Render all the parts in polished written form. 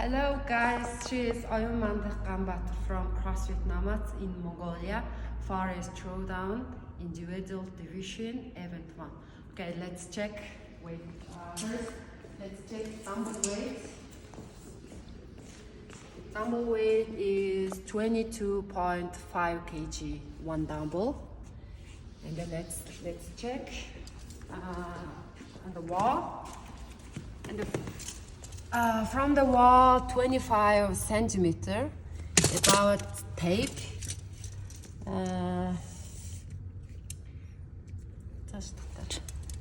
Hello guys, she is Oyun Mandek Gambat from CrossFit Namaz in Mongolia. Forest Throwdown, individual division, event 1. Okay, let's check weight. First, let's check dumbbell weight. Dumbbell weight is 22.5 kg, one dumbbell. And then let's check on the wall. And from the wall, 25 centimeter, about tape.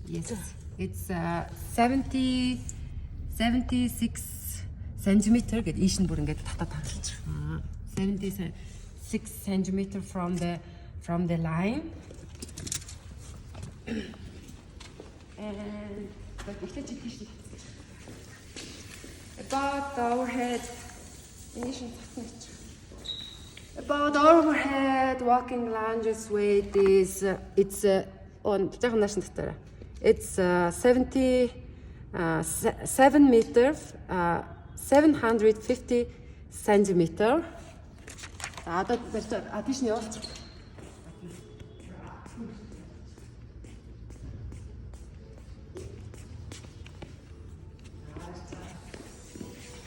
Yes, it's 76 centimeter. Get ishin бүр ингээд татаж 76 centimeter from the line. And about the overhead walking lunges weight is it's 7 meters 750 centimeter.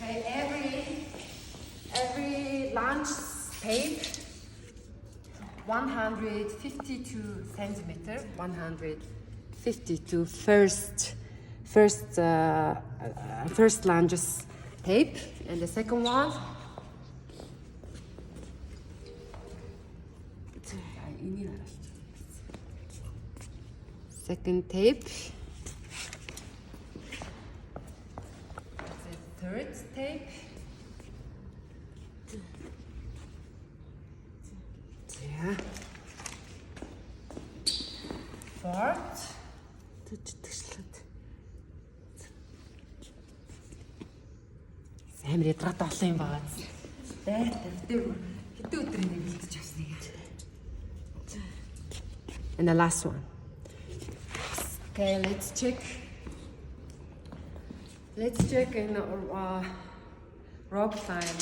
Okay, every lunge tape 152 centimeter, 152 first lunges tape, and the second one second tape, the third tape, yeah, fourth, Амир ядраад олон юм байгаа. Хэдэн өдрийн нэг бэлтэж авсныг. And the last one. Okay, let's check in rope climb.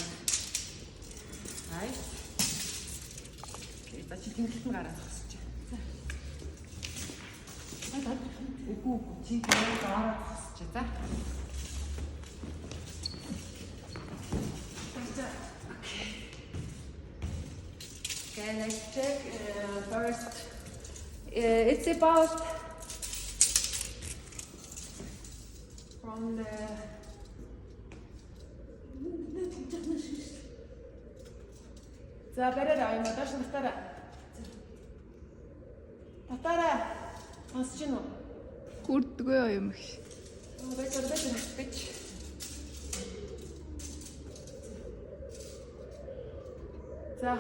Right? Okay, та чи тэмдэглэн гараад зогсож байна. Үгүй чи гараад зогсож байна. Okay, let's check first. It's about from the Хүрдгөө юм их. За.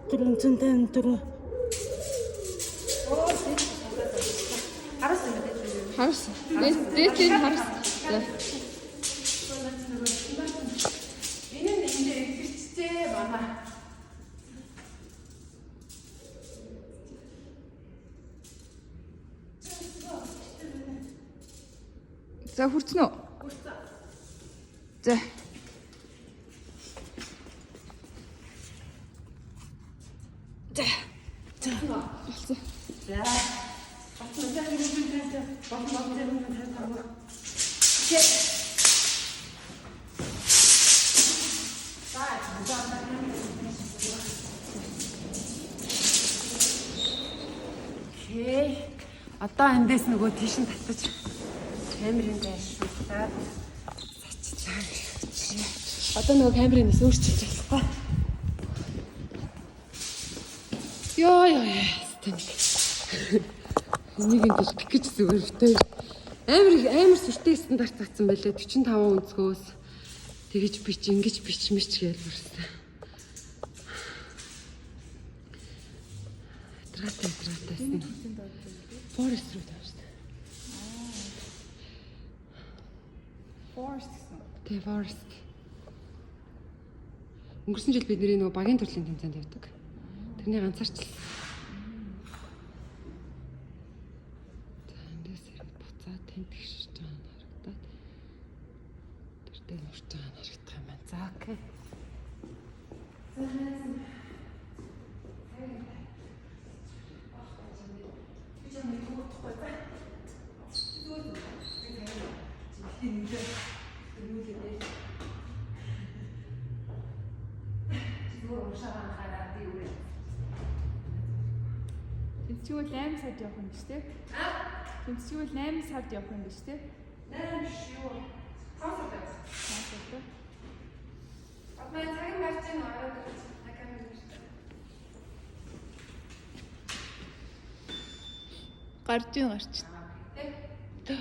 Түрүүн түрүү. Харсан. Дээдээ харсан. Энэ ихтэй байна. За хүрцэн үү? Хүрсэн. За. Болсон. За. Окей. Одоо эндээс нөгөө тийш нь татаж камерын дээр шүүхтаад саччихлаа. Одоо нөгөө камерынээс өөрчилж болохгүй. Ёо. Энийг ингэж гих гэж зүгээр битээ. Амар сүртэй стандарт татсан байлээ. 45 өнцгөөс тэгэж ингэж бичмэж гээл бүрсэн. Дратаас. Forest руу тавьсан. Forest гэсэн. Тэ forest. Өнгөрсөн жил бидний нөгөө багийн төрлийн тэмцээнд явдаг. Тэрний ганцаарчлсан. За тэнд гიშж байгаа нь харагдаад. Тэр дээр нурж байгаа нь харагдах юм байна. За окей. Тэмцвэл 8 сард явах юм биш үү? Тэмцвэл 8 сард явах юм биш үү? 8 шүү. Цаасаа. Цаасаа. Отмаа цагаан гарч ийн ороод ирж камер дээр. Гарч. Тэг.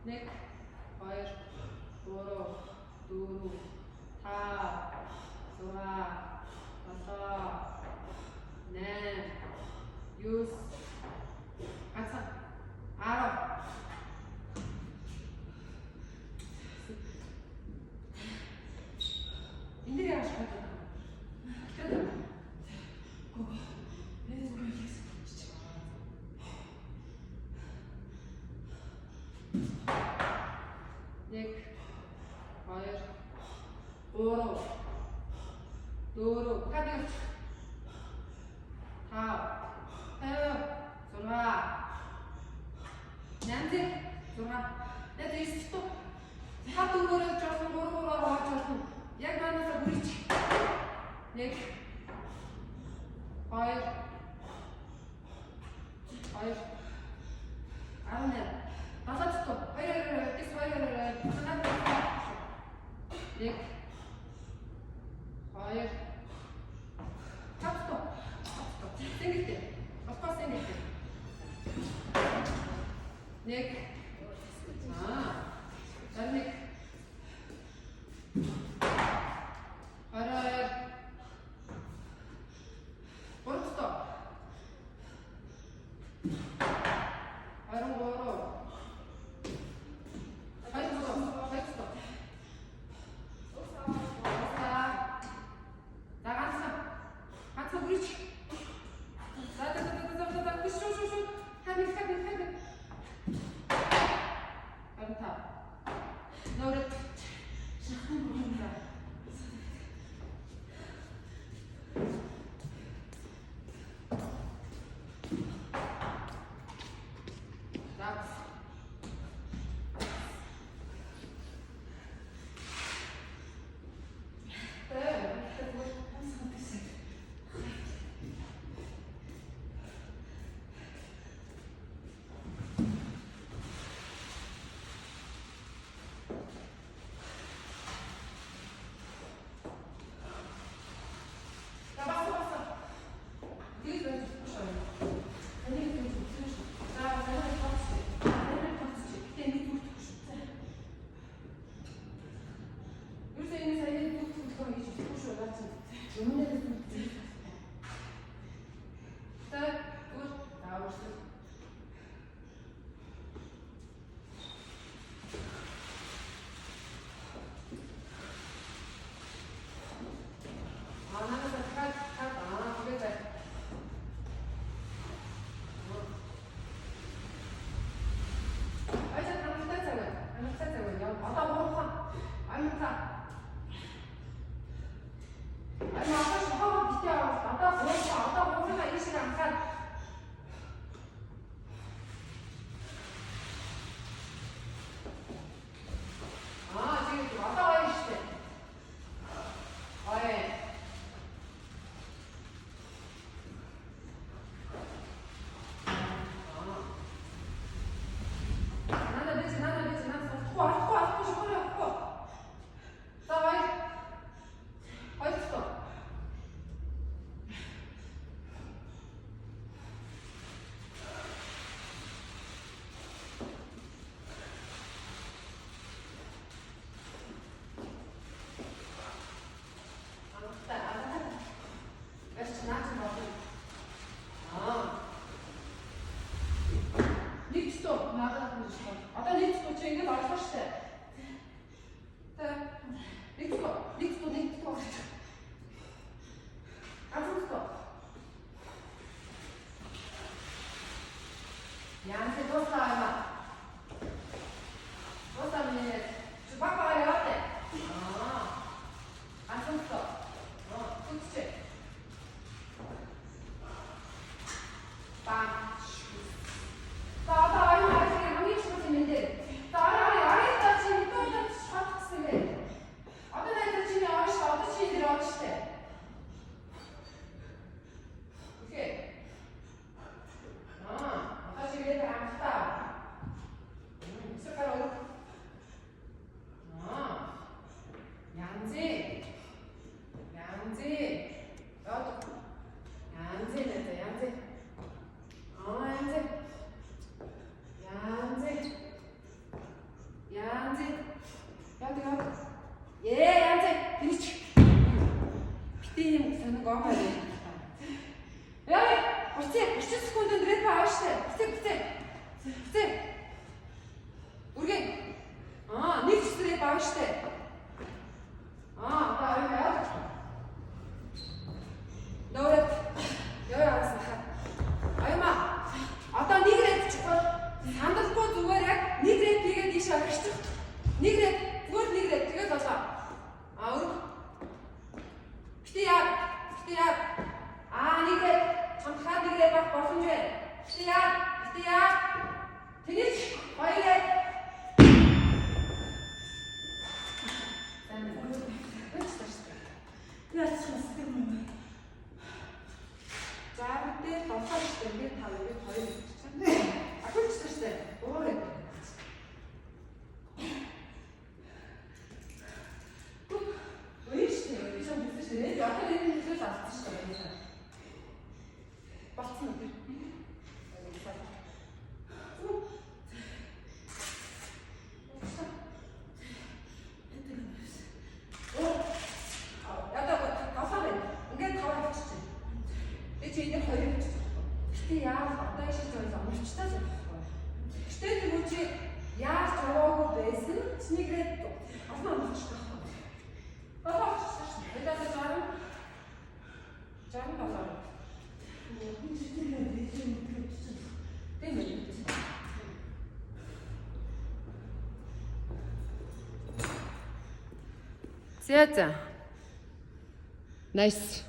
1 2 3 4 5 6 7 8 9 ганцхан 10 энэ дээр яаж хадаа. Нэг, хоёр, гурав, дөрөв, хадаа. 5, 6, 8, 6. Яг ийс тоо. Хат өгөөрөө жуулсан 3-3 жуулсан. Яг манайсаа бүрийч. 1 2 2 18 Басаад тоо. 2 Тапто. Тэнгэртэй. Баспас тэнгэртэй. 1 Зарник. 22 Борцоо. 私入れてあげた。Буцаа 30 секунд рэп аваа штэ. Буцаа. Үргэн. Нэг рэп аваа штэ. Одоо яа. Нөрөд. Яа яасан. Аюма. Одоо нэг рэп чухал. Хандлаггүй зүгээр яг нэг рэп хийгээд ийш авчихчих. Нэг рэп. Зүгээр нэг рэп. Тэгээд болоо. Өөр. Гэтэ яа. Нэг рэп. Хамхаа нэг рэп авах боломж байна. Гэтэ яа. Тэнийг хоёр рэп. Заавал болохоор штэ ингээд 5 ингээд 2 хийчихсэн. Ахын ч штэ. Өөрөө. Үештэ. Өчигдөр бүтээшээ. Яг энэ зүйлс алдсан штэ. Болцсон үү? Гэтэ яах одоо шиг зүйл амарчтай л байхгүй. Гэтэ тэгвэл чи яаж яваагүй байсан чинийгрээд олон амарчтай байхгүй. Болооч шээ. Эдгээр жаран болоо. Тийм үү? Зэ. Nice.